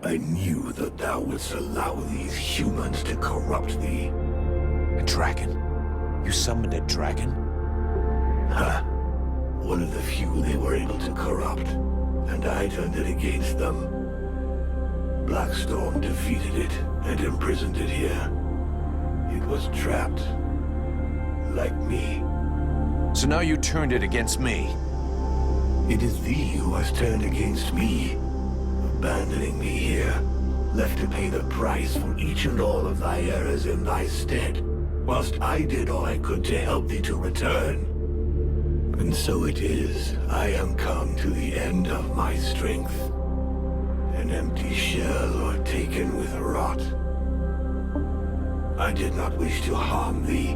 I knew that thou wouldst allow these humans to corrupt thee. A dragon? You summoned a dragon? Ha! One of the few they were able to corrupt, and I turned it against them. Blackstorm defeated it and imprisoned it here. It was trapped, like me. So now you turned it against me? It is thee who has turned against me, abandoning me here, left to pay the price for each and all of thy errors in thy stead, whilst I did all I could to help thee to return. And so it is, I am come to the end of my strength, an empty shell or taken with rot. I did not wish to harm thee,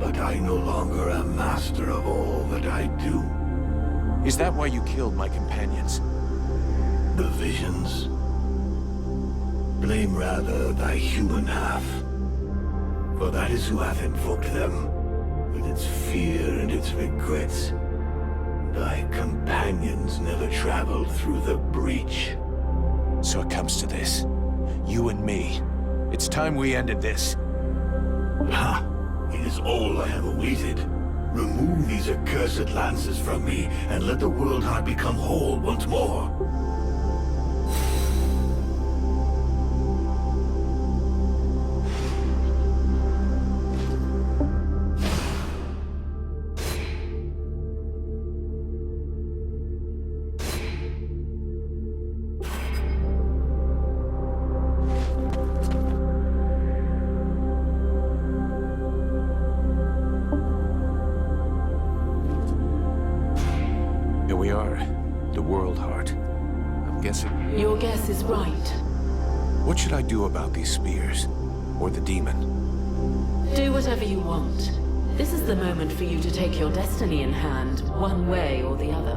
but I no longer am master of all that I do. Is that why you killed my companions? The visions? Blame rather thy human half, for that is who hath invoked them, with its fear and its regrets. Thy companions never traveled through the breach. So it comes to this. You and me. It's time we ended this. Ha! It is all I have awaited. Remove these accursed lances from me, and let the world heart become whole once more. Here we are. The World Heart. I'm guessing... Your guess is right. What should I do about these spears? Or the demon? Do whatever you want. This is the moment for you to take your destiny in hand, one way or the other.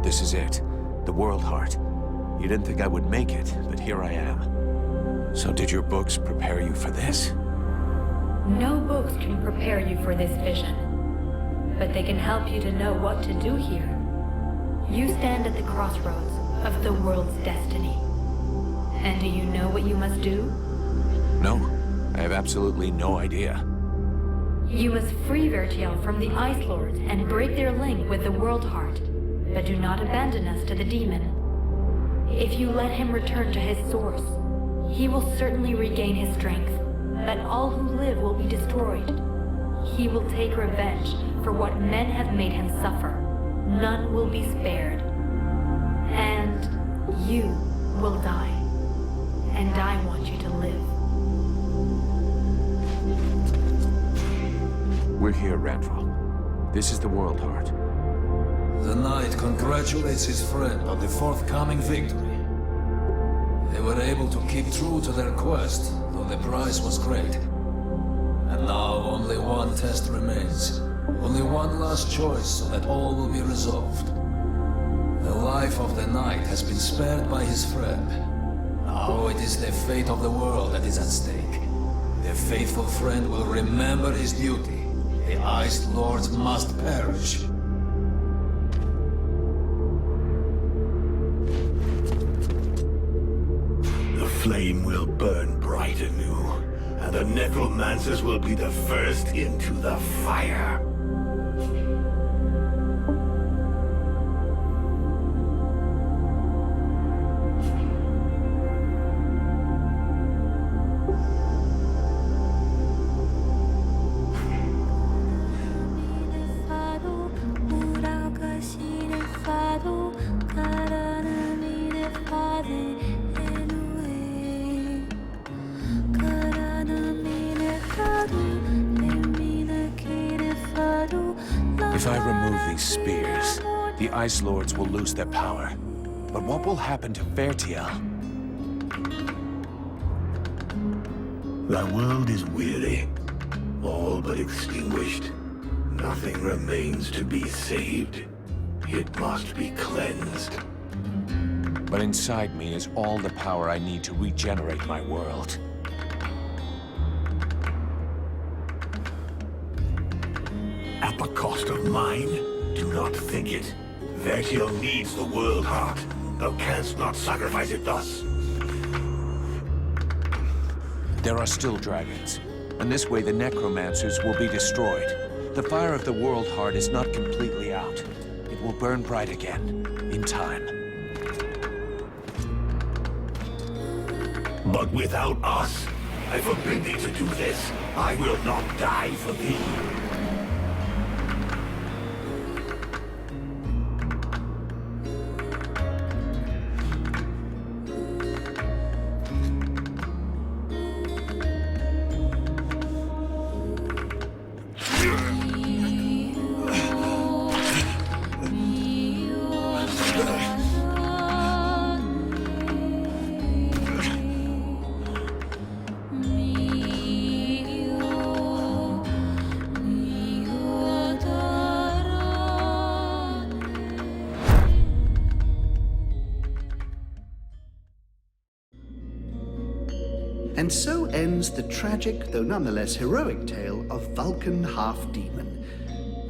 This is it. The World Heart. You didn't think I would make it, but here I am. So did your books prepare you for this? No books can prepare you for this vision, but they can help you to know what to do here. You stand at the crossroads of the world's destiny. And do you know what you must do? No. I have absolutely no idea. You must free Vertiel from the Ice Lords and break their link with the World Heart, but do not abandon us to the demon. If you let him return to his source, he will certainly regain his strength, but all who live will be destroyed. He will take revenge for what men have made him suffer. None will be spared. And you will die. And I want you to live. We're here, Randall. This is the World Heart. The knight congratulates his friend on the forthcoming victory. They were able to keep true to their quest, though the price was great. And now only one test remains. Only one last choice so that all will be resolved. The life of the knight has been spared by his friend. Now it is the fate of the world that is at stake. The faithful friend will remember his duty. The Ice Lords must perish. The flame will burn bright anew, and the necromancers will be the first into the fire. If I remove these spears, the Ice Lords will lose their power. But what will happen to Vertiel? The world is weary, all but extinguished. Nothing remains to be saved. It must be cleansed. But inside me is all the power I need to regenerate my world. At the cost of mine? Do not think it. Vertiel needs the world heart. Thou canst not sacrifice it thus. There are still dragons, and this way the necromancers will be destroyed. The fire of the world heart is not completely out. It will burn bright again, in time. But without us, I forbid thee to do this. I will not die for thee. And so ends the tragic, though nonetheless heroic tale of Vulcan Half-Demon.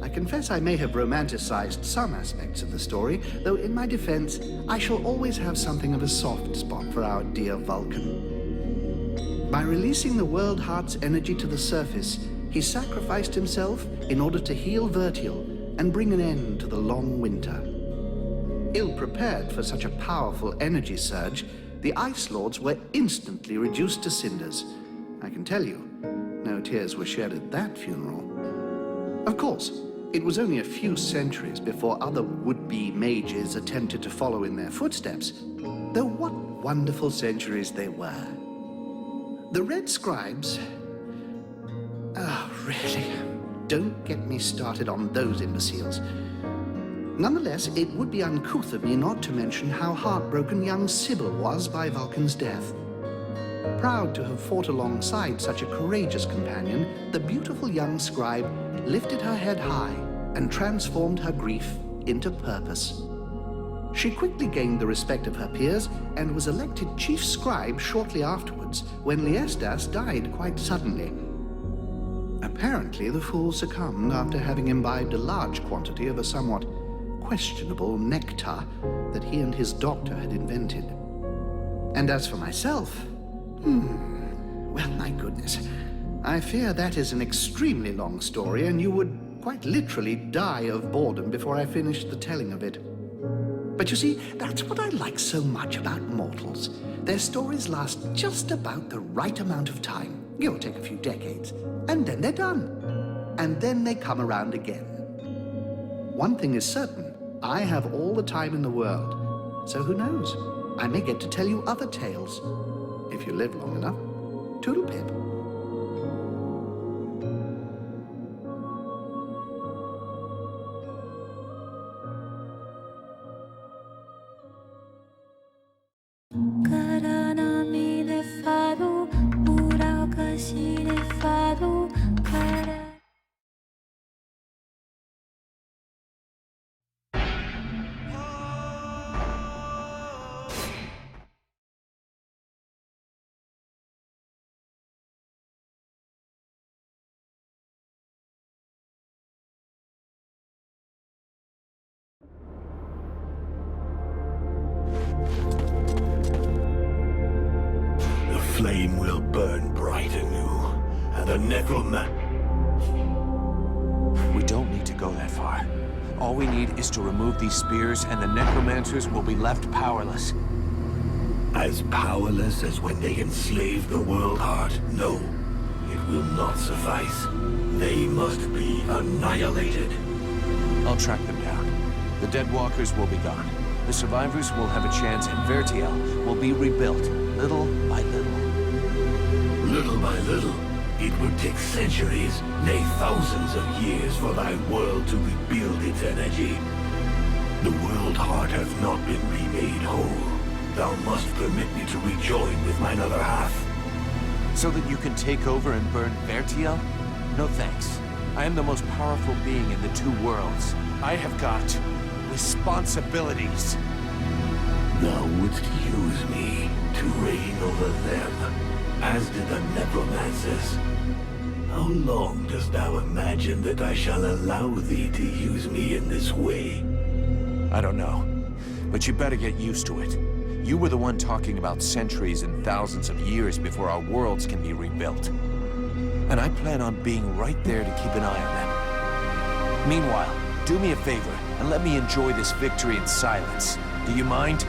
I confess I may have romanticized some aspects of the story, though in my defense, I shall always have something of a soft spot for our dear Vulcan. By releasing the World Heart's energy to the surface, he sacrificed himself in order to heal Vertiel and bring an end to the long winter. Ill-prepared for such a powerful energy surge, the Ice Lords were instantly reduced to cinders. I can tell you, no tears were shed at that funeral. Of course, it was only a few centuries before other would-be mages attempted to follow in their footsteps, though what wonderful centuries they were. The Red Scribes... Oh, really? Don't get me started on those imbeciles. Nonetheless, it would be uncouth of me not to mention how heartbroken young Sybil was by Vulcan's death. Proud to have fought alongside such a courageous companion, the beautiful young scribe lifted her head high and transformed her grief into purpose. She quickly gained the respect of her peers and was elected chief scribe shortly afterwards when Liestas died quite suddenly. Apparently, the fool succumbed after having imbibed a large quantity of a somewhat questionable nectar that he and his doctor had invented. And as for myself, well, my goodness, I fear that is an extremely long story, and you would quite literally die of boredom before I finished the telling of it. But you see, that's what I like so much about mortals. Their stories last just about the right amount of time, give or take a few decades, and then they're done. And then they come around again. One thing is certain, I have all the time in the world, so who knows? I may get to tell you other tales, if you live long enough. Toodle-pip. The flame will burn bright anew, and the We don't need to go that far. All we need is to remove these spears, and the necromancers will be left powerless. As powerless as when they enslaved the World Heart? No, it will not suffice. They must be annihilated. I'll track them down. The dead walkers will be gone. The survivors will have a chance, and Vertiel will be rebuilt, little by little. Little by little, It would take centuries, nay thousands of years for thy world to rebuild its energy. The world heart hath not been remade whole. Thou must permit me to rejoin with mine other half. So that you can take over and burn Vertiel? No thanks. I am the most powerful being in the two worlds. I have got responsibilities. Thou wouldst use me to reign over them, as did the necromancers. How long dost thou imagine that I shall allow thee to use me in this way? I don't know, but you better get used to it. You were the one talking about centuries and thousands of years before our worlds can be rebuilt. And I plan on being right there to keep an eye on them. Meanwhile, do me a favor and let me enjoy this victory in silence. Do you mind?